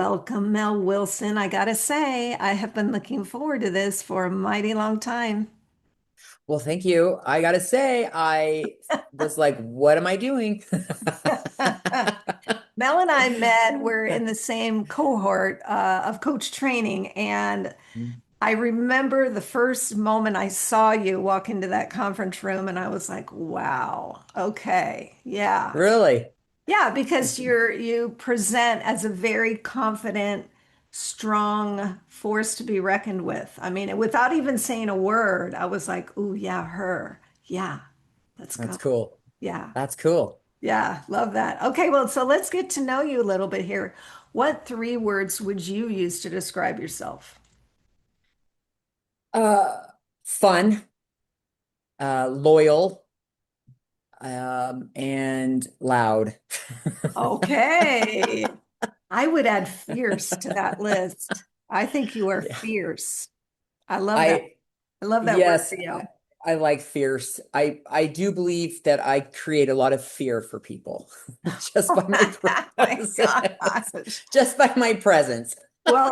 Welcome, Mel Wilson. I gotta say, I have been looking forward to this for a mighty long time. Well, thank you. I gotta say, I was like, what am I doing? Mel and I met, we're in the same cohort of coach training, and I remember the first moment I saw you walk into that conference room, and I was like, wow, okay, yeah. Really? Yeah, because you present as a very confident, strong force to be reckoned with. I mean, without even saying a word, I was like, "Ooh, yeah, her. Yeah, let's That's go." cool. Yeah. That's cool. Yeah, love that. Okay, well, so let's get to know you a little bit here. What three words would you use to describe yourself? Uh, Fun, loyal, and loud. Okay. I would add fierce to that list. I think you are Yeah. fierce. I love that. I, I love that word yes, for you. I like fierce. I do believe that I create a lot of fear for people just by my My presence. gosh. Just by my presence. Well,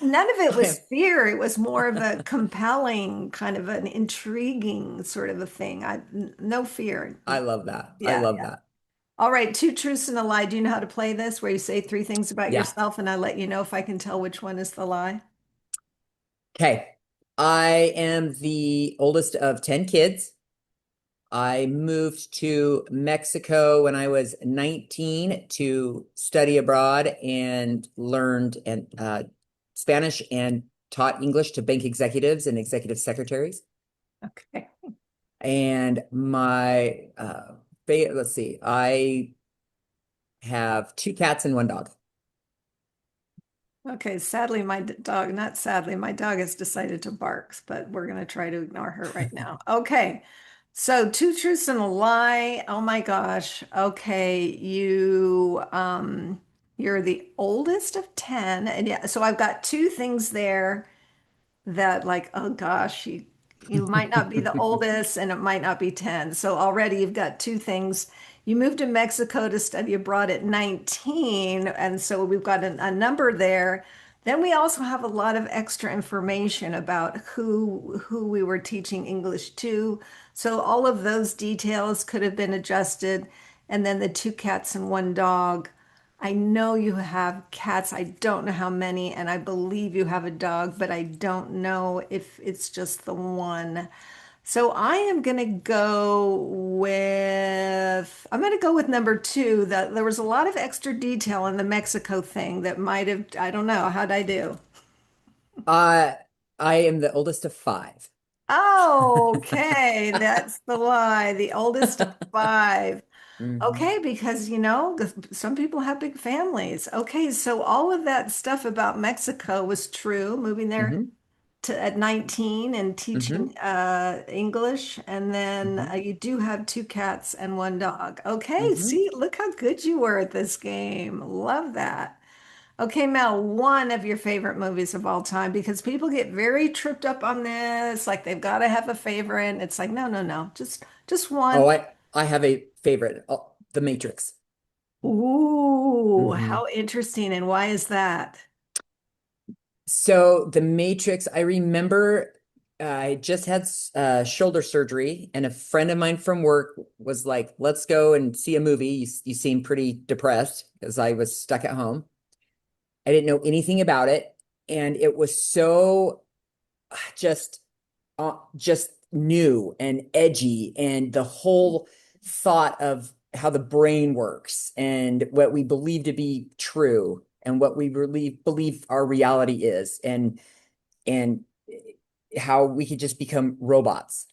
none of it was I fear. It was more of a compelling, kind of an intriguing sort of a thing. No fear. I love that. I Yeah, love yeah. that. All right, two truths and a lie. Do you know how to play this, where you say three things about Yeah. yourself and I let you know if I can tell which one is the lie? Okay. I am the oldest of 10 kids. I moved to Mexico when I was 19 to study abroad and learned Spanish and taught English to bank executives and executive secretaries. Okay. And my let's see, I have two cats and one dog. Okay, sadly, my dog, not sadly, my dog has decided to bark, but we're going to try to ignore her right now. Okay, so two truths and a lie. Oh my gosh. Okay, you're the oldest of 10. And yeah, so I've got two things there that like, oh gosh, you might not be the oldest and it might not be 10. So already you've got two things. You moved to Mexico to study abroad at 19, and so we've got a number there. Then we also have a lot of extra information about who we were teaching English to. So all of those details could have been adjusted. And then the two cats and one dog. I know you have cats. I don't know how many, and I believe you have a dog, but I don't know if it's just the one. So I'm gonna go with number two. That there was a lot of extra detail in the Mexico thing that might have, I don't know, how'd I do? Uh, I am the oldest of five. Oh, okay, that's the lie. The oldest of five. Hmm. Okay, because some people have big families. Okay, so all of that stuff about Mexico was true, moving there Hmm. to at 19 and Hmm. teaching English. And then Hmm. you do have two cats and one dog. Okay, Hmm. see, look how good you were at this game. Love that. Okay, Mel, one of your favorite movies of all time, because people get very tripped up on this, like they've got to have a favorite. It's like, no, no, no, just one. Oh, I have a favorite, The Matrix. Ooh, Hmm. how interesting. And why is that? So The Matrix, I remember I just had shoulder surgery, and a friend of mine from work was like, "Let's go and see a movie. You seem pretty depressed," because I was stuck at home. I didn't know anything about it, and it was so just just new and edgy, and the whole thought of how the brain works and what we believe to be true and what we really believe our reality is, and how we could just become robots.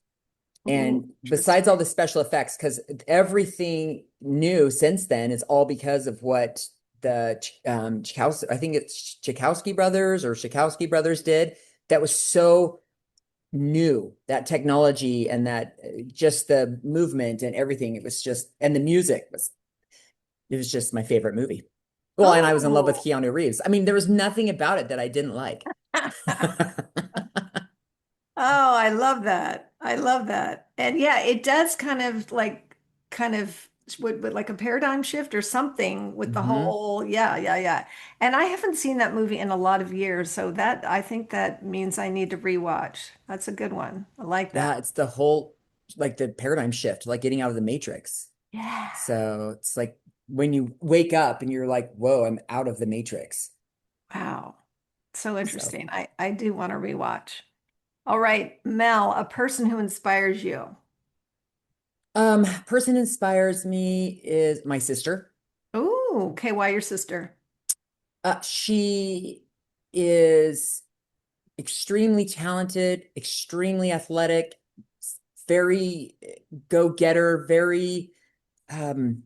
Ooh, And besides all interesting. the special effects, because everything new since then is all because of what the I think it's Chakowski brothers did. That was so new, that technology and that just the movement and everything. It was just, and the music was, it was just my favorite movie. Well, and I was in love with Oh. Keanu Reeves. I mean, there was nothing about it that I didn't like. Oh, I love that. I love that. And yeah, it does kind of would like a paradigm shift or something with the Hmm. whole, yeah, yeah, yeah. And I haven't seen that movie in a lot of years, so that I think that means I need to rewatch. That's a good one. I like that. Yeah, it's the whole like the paradigm shift, like getting out of the matrix. Yeah. So it's like when you wake up and you're like, whoa, I'm out of the matrix. Wow. So So, interesting. I do want to rewatch. All right, Mel, a person who inspires you. person inspires me is my sister. Ooh, okay, why your sister? She is extremely talented, extremely athletic, very go-getter, very um,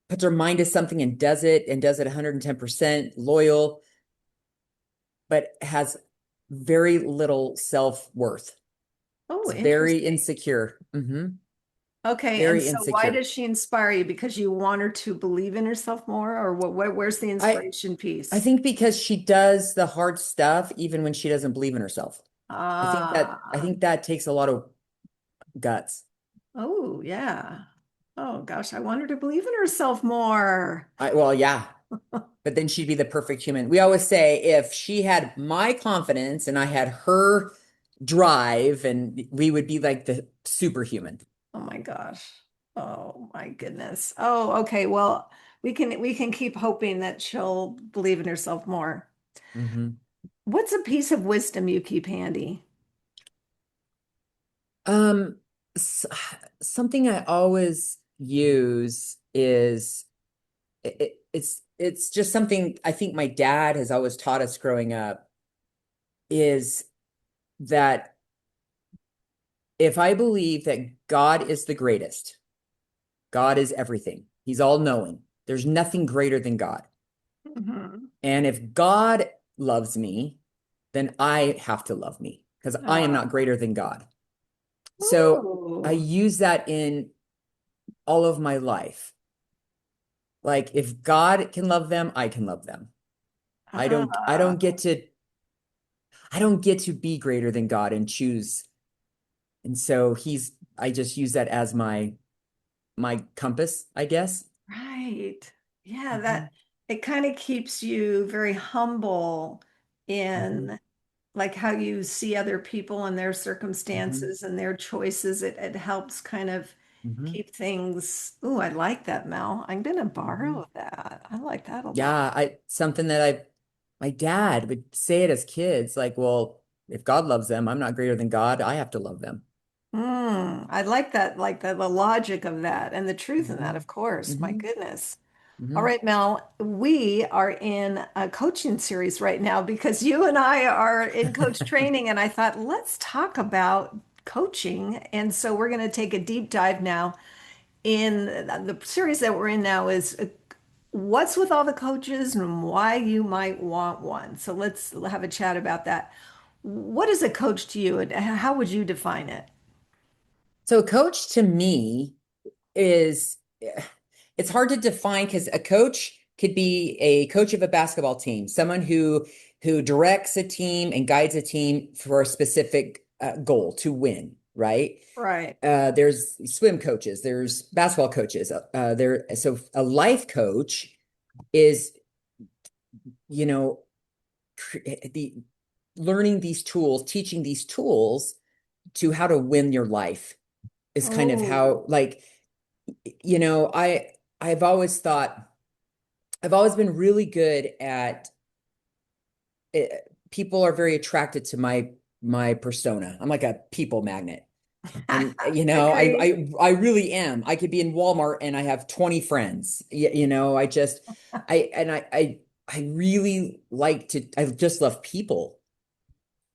puts her mind to something and does it 110% loyal, but has very little self-worth. Oh, It's very interesting. insecure. Okay, and Very so why insecure. does she inspire you? Because you want her to believe in herself more, or where's the I inspiration I piece? think because she does the hard stuff even when she doesn't believe in herself. I Ah, think that takes a lot of guts. oh, yeah. Oh, gosh, I want her to believe in herself more. Well, yeah, but then she'd be the perfect human. We always say if she had my confidence and I had her drive, and we would be like the superhuman. Oh my gosh. Oh my goodness. Oh, okay. Well, we can keep hoping that she'll believe in herself more. Hmm. What's a piece of wisdom you keep handy? Um, s- Something I always use is it's just something I think my dad has always taught us growing up is that if I believe that God is the greatest, God is everything. He's all knowing. There's nothing greater than God. Mhm. And if God loves me, then I have to love me because I am not Ah. greater than God. So I Ooh. use that in all of my life. Like if God can love them, I can love them. Ah. I don't get to be greater than God and choose. And so I just use that as my compass, I guess. Right. Yeah, Hmm. that it kind of keeps you very humble Hmm. in like how you see other people and their Hmm. circumstances and their choices. It helps kind of Hmm. keep things. Ooh, I like that, Mel. I'm gonna Hmm. borrow that. I like that a lot. Yeah, I something that my dad would say it as kids, like, well, if God loves them, I'm not greater than God. I have to love them. I like that, like the logic of that and the truth in that, Hmm. of course. My Hmm. goodness. All Hmm. right, Mel, we are in a coaching series right now because you and I are in coach training, and I thought, let's talk about coaching. And so we're going to take a deep dive now in the series that we're in now is what's with all the coaches and why you might want one. So let's have a chat about that. What is a coach to you, and how would you define it? So a coach to me is it's hard to define because a coach could be a coach of a basketball team, someone who directs a team and guides a team for a specific goal to win, right? Right. There's swim coaches, there's basketball coaches. So a life coach is, you know, the learning these tools, teaching these tools to how to win your life is kind of Oh, how like I've always thought I've always been really good at it. People are very attracted to my persona. I'm like a people magnet. And agree. I really am. I could be in Walmart and I have 20 friends. I just I really I just love people.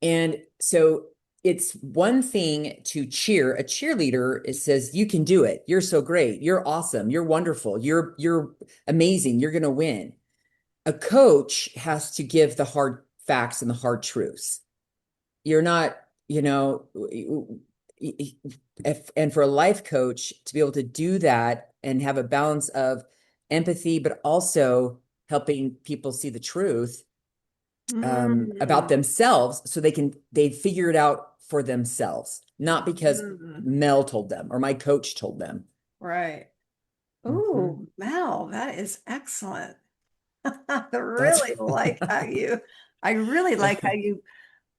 And so it's one thing to cheer. A cheerleader, it says, you can do it. You're so great. You're awesome. You're wonderful. You're amazing. You're going to win. A coach has to give the hard facts and the hard truths. You're not, you know, and for a life coach to be able to do that and have a balance of empathy, but also helping people see the truth about Mm, themselves so they figure it out for themselves, not because mm, Mel told them or my coach told them. right. Mhm. Ooh, Mel, that is excellent. I That's really like how you, I really like how you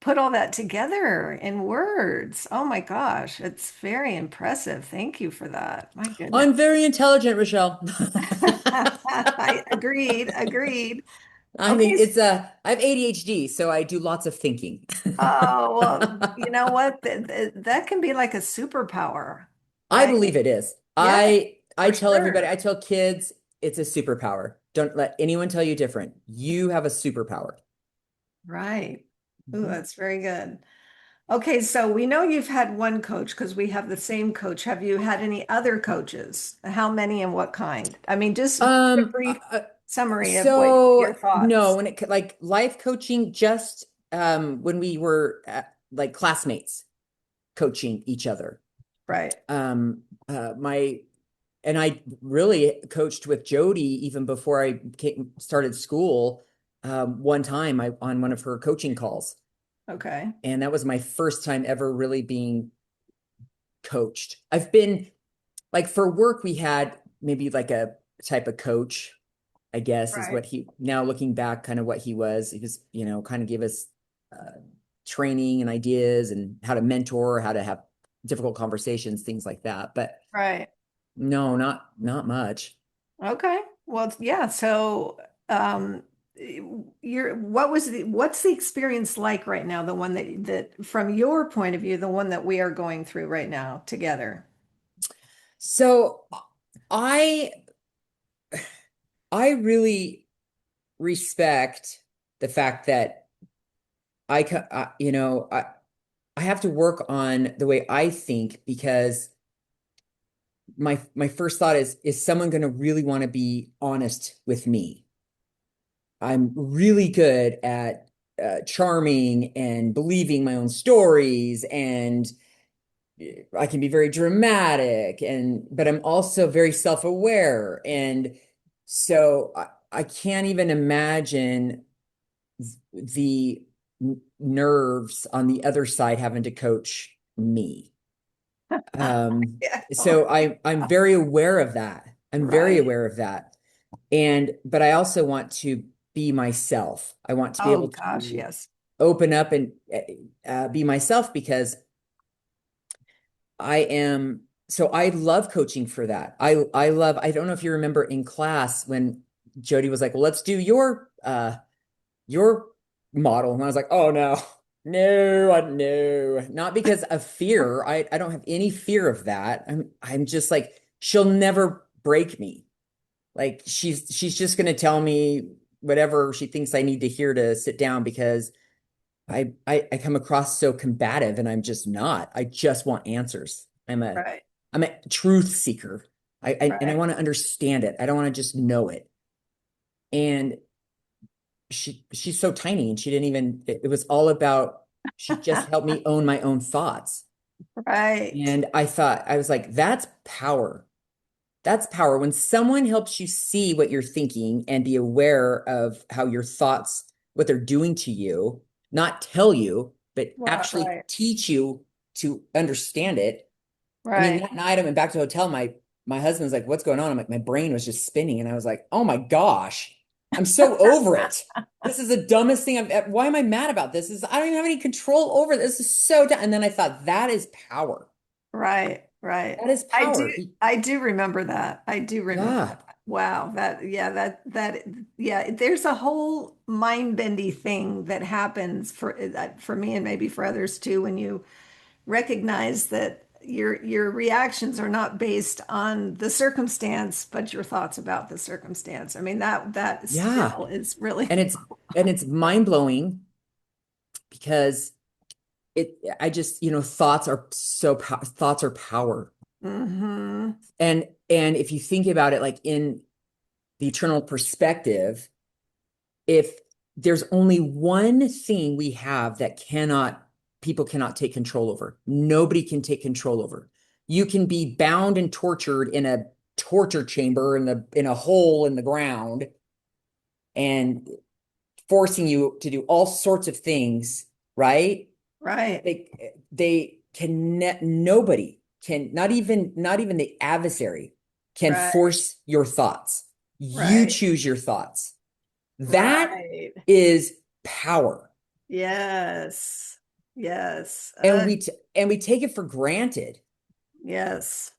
put all that together in words. Oh my gosh, it's very impressive. Thank you for that. My goodness. I'm very intelligent, Rochelle. I agreed, agreed. I Okay. mean, I have ADHD, so I do lots of thinking. Oh, well, you know what? That can be like a superpower, I right? believe it is. Yeah, I for tell everybody, sure. I tell kids, it's a superpower. Don't let anyone tell you different. You have a superpower. Right. Ooh, Mhm. that's very good. Okay, so we know you've had one coach because we have the same coach. Have you had any other coaches? How many and what kind? I mean, just a Um, uh, brief uh, summary of what your so no, thoughts. when like life coaching, just when we were like classmates coaching each other. Right. My and I really coached with Jody even before started school. One time on one of her coaching calls, Okay. and that was my first time ever really being coached. I've been like for work, we had maybe like a type of coach, I guess, is Right. what now looking back, kind of what he was. He was, kind of gave us training and ideas and how to mentor, how to have difficult conversations, things like that. But Right. no, not much. Okay. Well, yeah. So, what's the experience like right now? The one that from your point of view, the one that we are going through right now together. So I I really respect the fact that I have to work on the way I think because my first thought is someone going to really want to be honest with me? I'm really good at charming and believing my own stories, and I can be very dramatic, but I'm also very self-aware, and so I can't even imagine the nerves on the other side having to coach me. Yeah. So I'm very aware of that. I'm very Right. aware of that. But I also want to be myself. I want to be Oh able gosh, to yes. open up and be myself because so I love coaching for that. I don't know if you remember in class when Jody was like, well, let's do your model. And I was like, oh no, no, not because of fear. I don't have any fear of that. I'm just like, she'll never break me. Like she's just gonna tell me whatever she thinks I need to hear to sit down because I come across so combative and I'm just not. I just want answers. Right. I'm a truth seeker. I Right. want to understand it. I don't want to just know it. And she's so tiny and she didn't even it was all about she just helped me own my own thoughts. Right. And I was like, that's power. That's power. When someone helps you see what you're thinking and be aware of how your thoughts, what they're doing to you, not tell you, but Well, actually right. teach you to understand it. I mean, Right. that night I went back to the hotel. My husband's like, "What's going on?" I'm like, "My brain was just spinning," and I was like, "Oh my gosh, I'm so over it. This is the dumbest thing Why am I mad about this? I don't even have any control over this. This is so dumb." And then I thought, that is power. Right. Right. That is I do power. I do remember that. I do remember Yeah, that. Wow. Yeah, there's a whole mind-bendy thing that happens for me and maybe for others too when you recognize that your reactions are not based on the circumstance, but your thoughts about the circumstance. I mean, that yeah. still is really And it's mind blowing because I just, thoughts are power. hmm And if you think about it, like in the eternal perspective, if there's only one thing we have that people cannot take control over, nobody can take control over. You can be bound and tortured in a torture chamber in a hole in the ground and forcing you to do all sorts of things, right? Right. They can nobody can not even the adversary. can Right. force your thoughts. You Right. choose your thoughts. That Right. is power. Yes. Yes. And we take it for granted. Yes.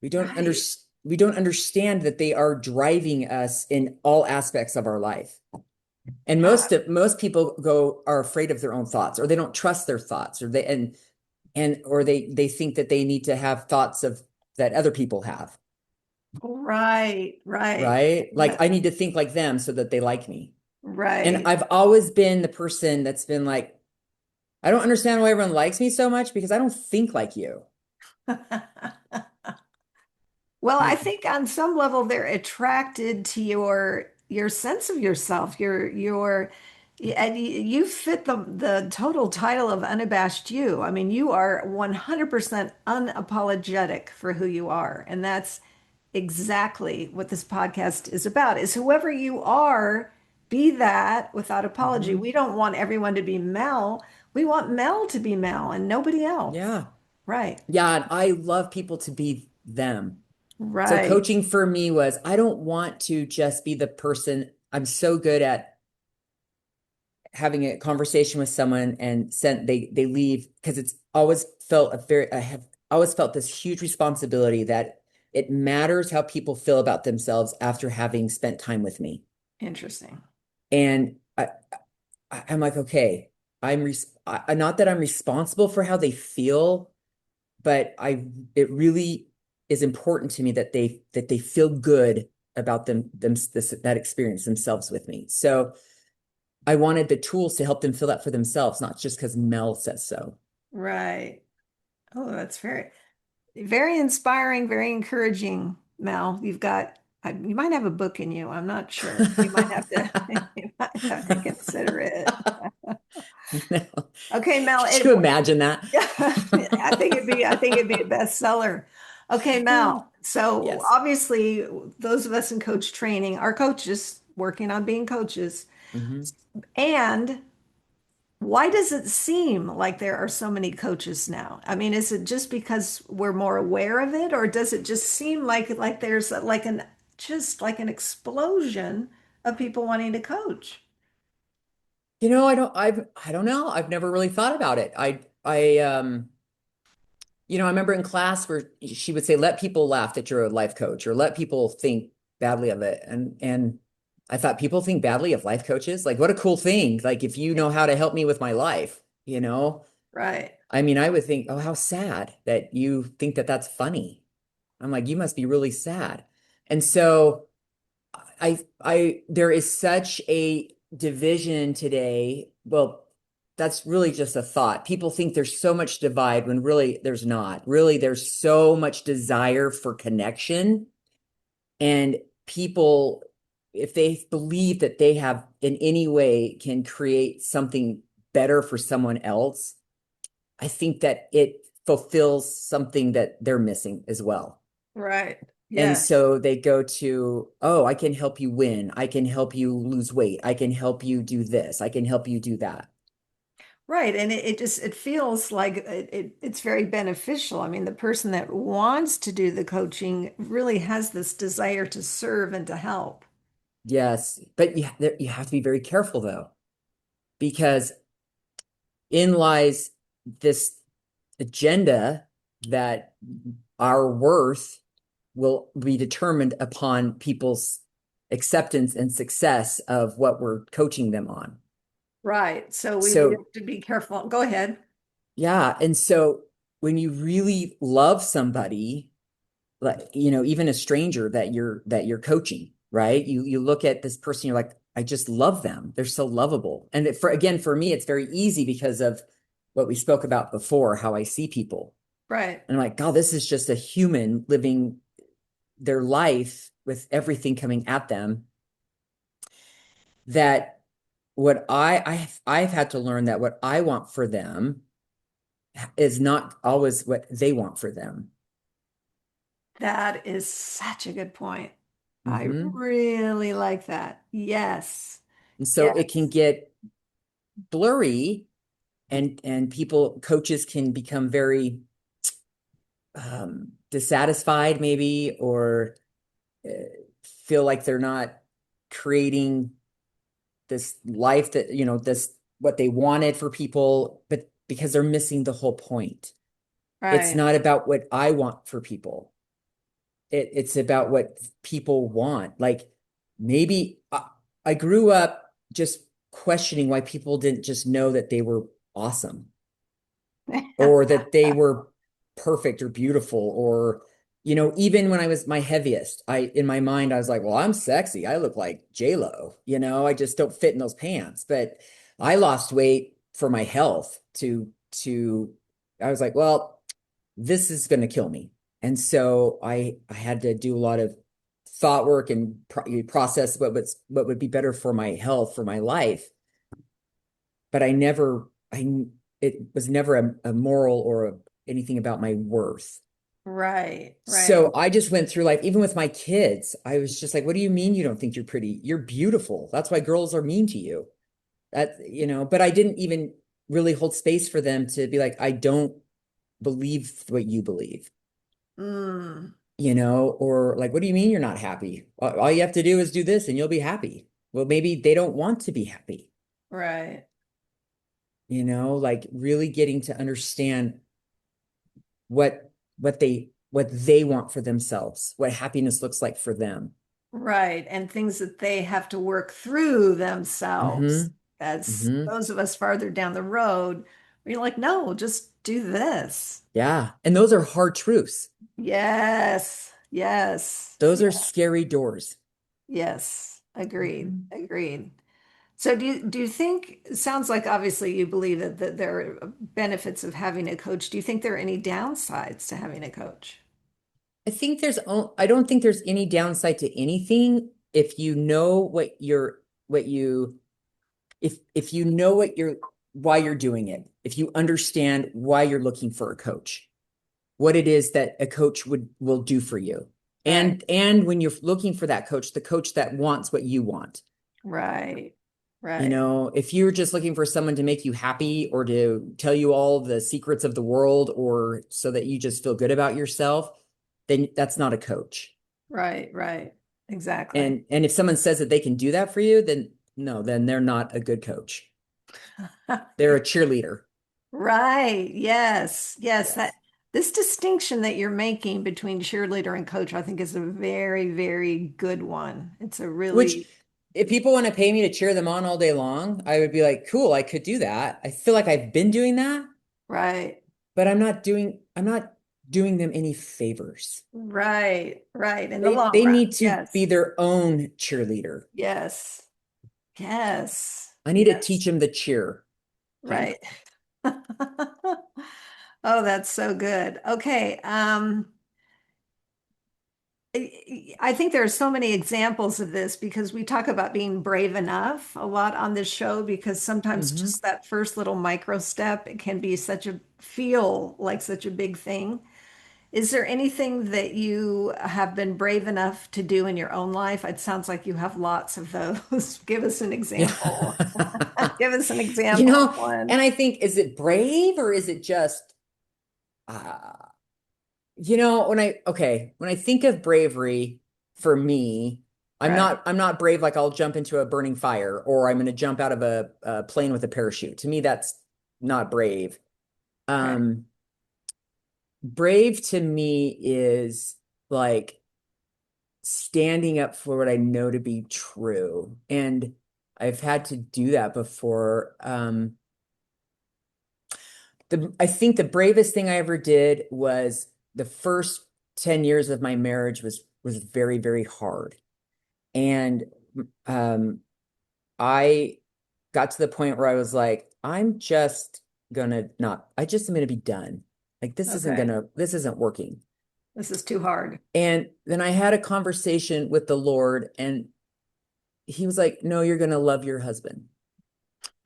We don't under, Right. we don't understand that they are driving us in all aspects of our life. And Yeah. most people are afraid of their own thoughts, or they don't trust their thoughts, or they think that they need to have thoughts of that other people have, Right. Right. right? Like Yeah. I need to think like them so that they like me. And Right. I've always been the person that's been like, I don't understand why everyone likes me so much because I don't think like you. Well, I You- think on some level they're attracted to your sense of yourself, and you fit the total title of unabashed you. I mean, you are 100% unapologetic for who you are, and that's exactly what this podcast is about. Is whoever you are, be that without apology. Mhm. We don't want everyone to be Mel. We want Mel to be Mel and nobody else. Yeah. Right. Yeah. And I love people to be them. So Right. coaching for me was I don't want to just be the person. I'm so good at having a conversation with someone and they leave because it's always felt I have always felt this huge responsibility that it matters how people feel about themselves after having spent time with me. Interesting. And I'm like, okay, not that I'm responsible for how they feel, but it really is important to me that they feel good about that experience themselves with me. So I wanted the tools to help them feel that for themselves, not just because Mel says so. Right. Oh, that's very inspiring, very encouraging, Mel. You might have a book in you. I'm not sure. You might have to, you might have to consider it. No. Okay, Mel, Could you imagine that? I think it'd be a bestseller. Okay, Mel. So Yes. obviously, those of us in coach training are coaches working on being coaches. Hmm. And why does it seem like there are so many coaches now? I mean, is it just because we're more aware of it, or does it just seem like there's like an explosion of people wanting to coach? I don't know. I've never really thought about it. I remember in class where she would say, let people laugh that you're a life coach or let people think badly of it. And I thought people think badly of life coaches. Like, what a cool thing. Like, if you know how to help me with my life. Right, I mean, I would think, oh, how sad that you think that that's funny. I'm like, you must be really sad. And so there is such a division today. Well, that's really just a thought. People think there's so much divide when really there's not. Really, there's so much desire for connection. And people, if they believe that they have in any way can create something better for someone else, I think that it fulfills something that they're missing as well. right. And Yes. so they go to, oh, I can help you win. I can help you lose weight. I can help you do this. I can help you do that. Right. And it feels like it's very beneficial. I mean, the person that wants to do the coaching really has this desire to serve and to help. Yes. But you have to be very careful though, because in lies this agenda that our worth will be determined upon people's acceptance and success of what we're coaching them on. Right. So we So have to be careful. Go ahead. yeah. And so when you really love somebody, like, even a stranger that you're coaching, right? You look at this person, you're like, I just love them. They're so lovable. And for me, it's very easy because of what we spoke about before, how I see people. Right. And I'm like, God, this is just a human living their life with everything coming at them. That what I've had to learn that what I want for them is not always what they want for them. That is such a good point. I Hmm. really like that. Yes. And so it can Yes. get blurry, and coaches can become very dissatisfied maybe, or uh, feel like they're not creating this life that, this what they wanted for people, but because they're missing the whole point. It's Right. not about what I want for people. It's about what people want. Like maybe I grew up just questioning why people didn't just know that they were awesome or that they were perfect or beautiful, or even when I was my heaviest, I in my mind I was like, well, I'm sexy, I look like J-Lo, I just don't fit in those pants. But I lost weight for my health to I was like, well, this is going to kill me. And so I had to do a lot of thought work and process what would be better for my health, for my life. But I it was never a moral or anything about my worth. Right. Right. So I just went through life, even with my kids. I was just like, what do you mean you don't think you're pretty? You're beautiful. That's why girls are mean to you. But I didn't even really hold space for them to be like, I don't believe what you believe, Mm, or like, what do you mean you're not happy? All you have to do is do this and you'll be happy. Well, maybe they don't want to be happy, right. like really getting to understand what what they want for themselves, what happiness looks like for them. Right. And things that they have to work through Mm-hmm. themselves. That's Mm-hmm. those of us farther down the road. Where you're like, no, just do this. Yeah. And those are hard truths. Yes. Yes. Those Yeah. are scary doors. Yes. Agreed. Mhm. Agreed. So do you think, it sounds like obviously you believe that there are benefits of having a coach. Do you think there are any downsides to having a coach? I don't think there's any downside to anything if you know what you if you know why you're doing it, if you understand why you're looking for a coach, what it is that a coach will do for you. Right. And when you're looking for that coach, the coach that wants what you want. Right. Right. If you're just looking for someone to make you happy or to tell you all the secrets of the world or so that you just feel good about yourself, then that's not a coach. Right. Right. Exactly. And if someone says that they can do that for you, then no, then they're not a good coach. They're a cheerleader. Right. Yes. Yes. That Yes. this distinction that you're making between cheerleader and coach, I think is a very, very good one. It's a Which, really if people want to pay me to cheer them on all day long, I would be like, cool, I could do that. I feel like I've been doing that, right. but I'm not doing them any favors. Right. Right. In the long They run. need to be Yes. their own cheerleader. Yes. Yes. I need to teach Yes. them the cheer, kind of. Right. Oh, that's so good. Okay. I think there are so many examples of this because we talk about being brave enough a lot on this show because sometimes Hmm. just that first little micro step, it can be feel like such a big thing. Is there anything that you have been brave enough to do in your own life? It sounds like you have lots of those. Give us an Yeah. example. Give us an You example of know, one. and I think, is it brave or is it just, uh, when I think of bravery for me, Right. I'm not brave like I'll jump into a burning fire or I'm going to jump out of a plane with a parachute. To me, that's not brave. Right. Um, Brave to me is like standing up for what I know to be true. And I've had to do that before. I think the bravest thing I ever did was the first 10 years of my marriage was very, very hard. And um, I got to the point where I was like, I'm just gonna not, I just am gonna be done. Like Okay. this isn't working. This is too hard. And then I had a conversation with the Lord, and he was like, no, you're gonna love your husband.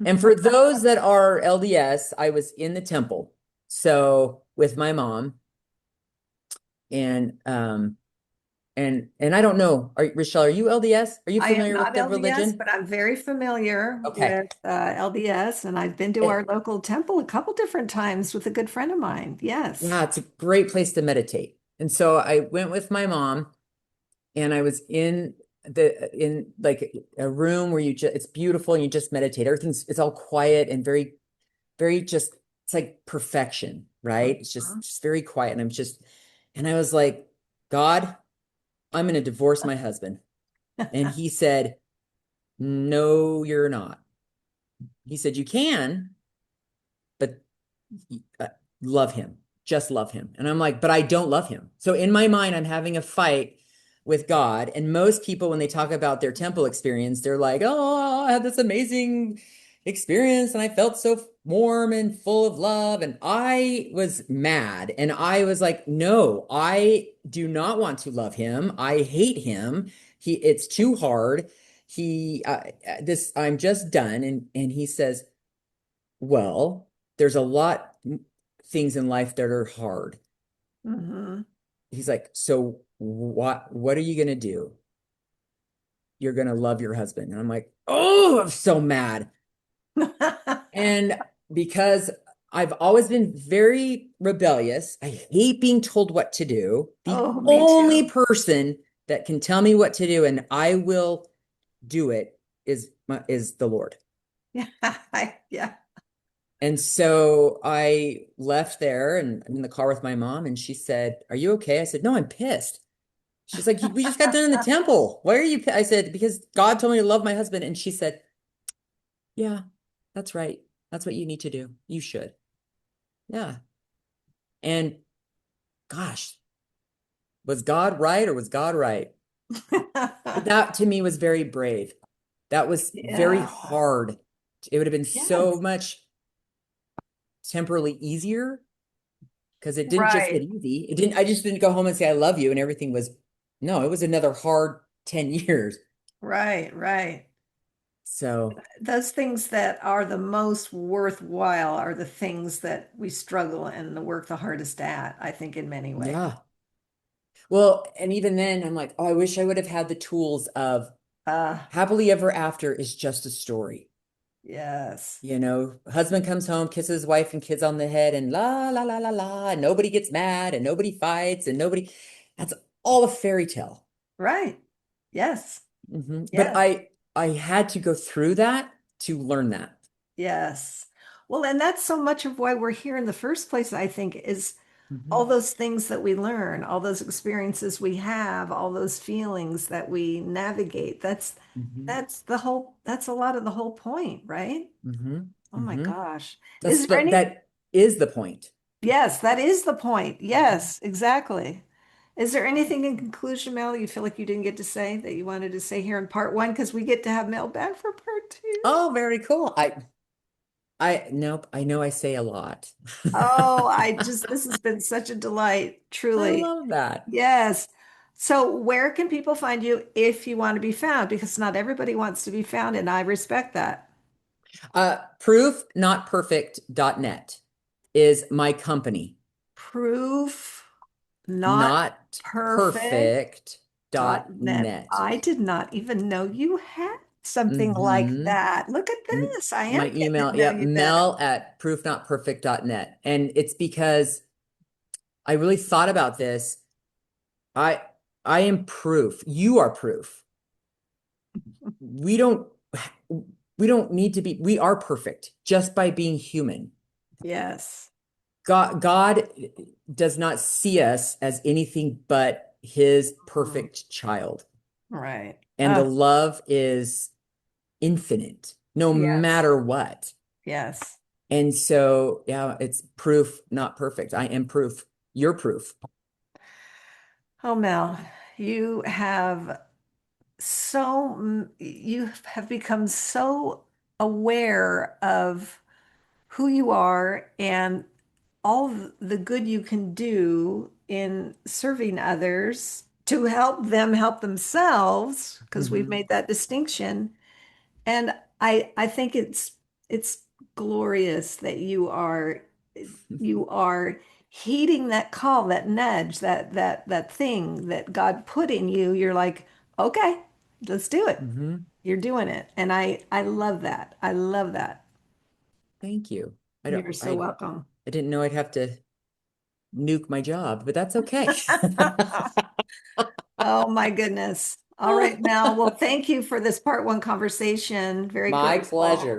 And for those that are LDS, I was in the temple. So with my mom, and I don't know, Rochelle, are you LDS? Are you I am familiar with not the LDS, religion? but I'm very familiar Okay. with LDS, and I've been to our local temple a couple different times with a good friend of mine. Yes. Yeah, it's a great place to meditate. And so I went with my mom and I was in like a room where you just it's beautiful and you just meditate. It's all quiet and very just it's like perfection, right? It's just very quiet. And I was like, God, I'm going to divorce my husband. And he said, no, you're not. He said, you can, but uh, love him. Just love him. And I'm like, but I don't love him. So in my mind, I'm having a fight with God. And most people, when they talk about their temple experience, they're like, oh, I had this amazing experience and I felt so warm and full of love. And I was mad. And I was like, no, I do not want to love him. I hate him. It's too hard. I'm just done. And he says, well, there's a lot things in life that are hard. Mm-hmm. He's like, so what are you gonna do? You're gonna love your husband. And I'm like, oh, I'm so mad. And because I've always been very rebellious, I hate being told what to do. The Oh, me only too. person that can tell me what to do and I will do it is the Lord. Yeah. Yeah. And so I left there and I'm in the car with my mom, and she said, are you okay? I said, no, I'm pissed. She's like, we just got done in the temple. Why are you? I said, because God told me to love my husband. And she said, yeah, that's right. That's what you need to do. You should. Yeah. And gosh, was God right or was God right? But that to me was very brave. That was very Yeah. hard. It would have been so Yes. much temporally easier because it didn't just get Right. easy. I just didn't go home and say, I love you. And everything was, no, it was another hard 10 years. Right. Right. So, Those things that are the most worthwhile are the things that we struggle and work the hardest at, I think, in many ways. yeah. Well, and even then, I'm like, oh, I wish I would have had the tools of Uh, happily ever after is just a story. yes. Husband comes home, kisses his wife and kids on the head, and la, la, la, la, la, and nobody gets mad and nobody fights and that's all a fairy tale. Right. Yes. But Yes. I had to go through that to learn that. Yes. Well, and that's so much of why we're here in the first place, I think, is all Mhm, those things that we learn, all those experiences we have, all those feelings that we navigate. mhm, that's a lot of the whole point, right? mhm, Oh my mhm. gosh. Is there any That is the point. Yes, that is the point. Mhm. Yes, exactly. Is there anything in conclusion, Mel, you feel like you didn't get to say that you wanted to say here in part one? Because we get to have Mel back for part two. Oh, very cool. Nope, I know I say a lot. Oh, this has been such a delight, I truly. love that. Yes. So, where can people find you if you want to be found? Because not everybody wants to be found, and I respect that. Proofnotperfect.net is my company. Proof not Not perfect. perfect Dot dot net. net. I did not even know you had something like Mm-hmm. that. Look at this. I am My getting email, to know yep, you better. Mel at proofnotperfect.net. And it's because I really thought about this. I I am proof. You are proof. We don't we don't need to be, we are perfect just by being human. Yes. God does not see us as anything but his Mhm. perfect child. Right. And the love is infinite, no Yes. matter what. Yes. And so, yeah, it's proof, not perfect. I am proof. You're proof. Oh, Mel, you have you have become so aware of who you are and all the good you can do in serving others to help them help themselves, because we've Mhm. made that distinction. And I think it's glorious that you are heeding that call, that nudge, that thing that God put in you. You're like, okay, let's do it. Mhm. You're doing it. And I love that. I love that. Thank you. You're so welcome. I didn't know I'd have to nuke my job, but that's okay. Oh my goodness. All right, Mel. Well, thank you for this part one conversation. Very My grateful. pleasure.